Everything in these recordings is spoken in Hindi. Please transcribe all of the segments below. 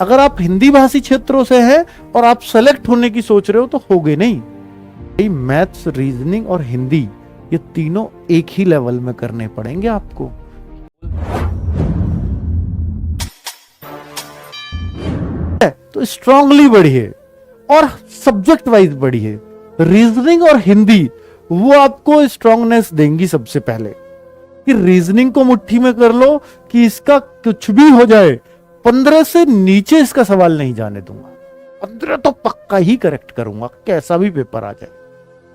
अगर आप हिंदी भाषी क्षेत्रों से हैं और आप सेलेक्ट होने की सोच रहे हो तो होगे नहीं। मैथ्स, रीजनिंग और हिंदी ये तीनों एक ही लेवल में करने पड़ेंगे आपको। तो स्ट्रांगली बढ़िए और सब्जेक्ट वाइज बढ़िए। रीजनिंग और हिंदी वो आपको स्ट्रांगनेस देंगी सबसे पहले, कि रीजनिंग को मुट्ठी में कर लो कि इसका कुछ भी हो जाए 15 से नीचे इसका सवाल नहीं जाने दूंगा, 15 तो पक्का ही करेक्ट करूंगा कैसा भी पेपर आ जाए।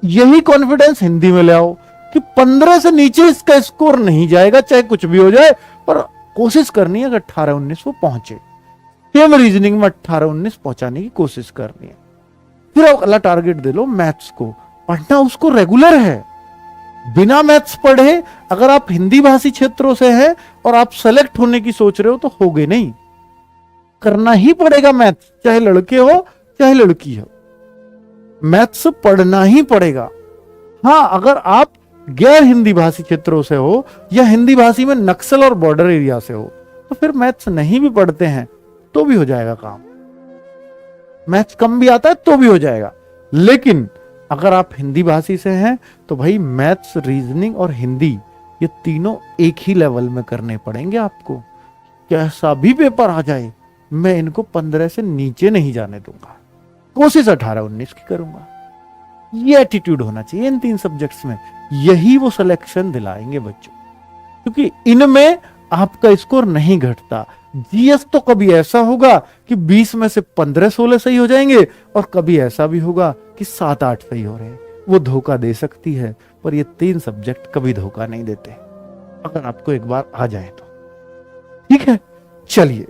यही कॉन्फिडेंस हिंदी में ले आओ कि 15 से नीचे इसका स्कोर नहीं जाएगा चाहे कुछ भी हो जाए, पर कोशिश करनी है कि 18-19 वो पहुंचे। सेम रीजनिंग में 18-19 पहुंचाने की कोशिश करनी है। फिर अगला टारगेट दे लो मैथ्स को, पढ़ना उसको रेगुलर है। बिना मैथ्स पढ़े अगर आप हिंदी भाषी क्षेत्रों से हैं और आप सेलेक्ट होने की सोच रहे हो तो होगे नहीं। करना ही पड़ेगा मैथ्स, चाहे लड़के हो चाहे लड़की हो, मैथ्स पढ़ना ही पड़ेगा। हां, अगर आप गैर हिंदी भाषी क्षेत्रों से हो या हिंदी भाषी में नक्सल और बॉर्डर एरिया से हो तो फिर मैथ्स नहीं भी पढ़ते हैं तो भी हो जाएगा काम। मैथ्स कम भी आता है तो भी हो जाएगा। लेकिन अगर आप हिंदी भाषी से हैं तो भाई मैथ्स, रीजनिंग और हिंदी ये तीनों एक ही लेवल में करने पड़ेंगे आपको। कैसा भी पेपर आ जाए मैं इनको 15 से नीचे नहीं जाने दूंगा, कोशिश 18-19 की करूंगा। ये एटीट्यूड होना चाहिए इन 3 सब्जेक्ट्स में। यही वो सिलेक्शन दिलाएंगे बच्चों, क्योंकि इनमें आपका स्कोर नहीं घटता। जीएस तो कभी ऐसा होगा कि 20 में से 15-16 सही हो जाएंगे और कभी ऐसा भी होगा कि 7-8 सही हो रहे हैं। वो धोखा दे सकती है, पर ये 3 सब्जेक्ट कभी धोखा नहीं देते अगर आपको एक बार आ जाए तो। ठीक है, चलिए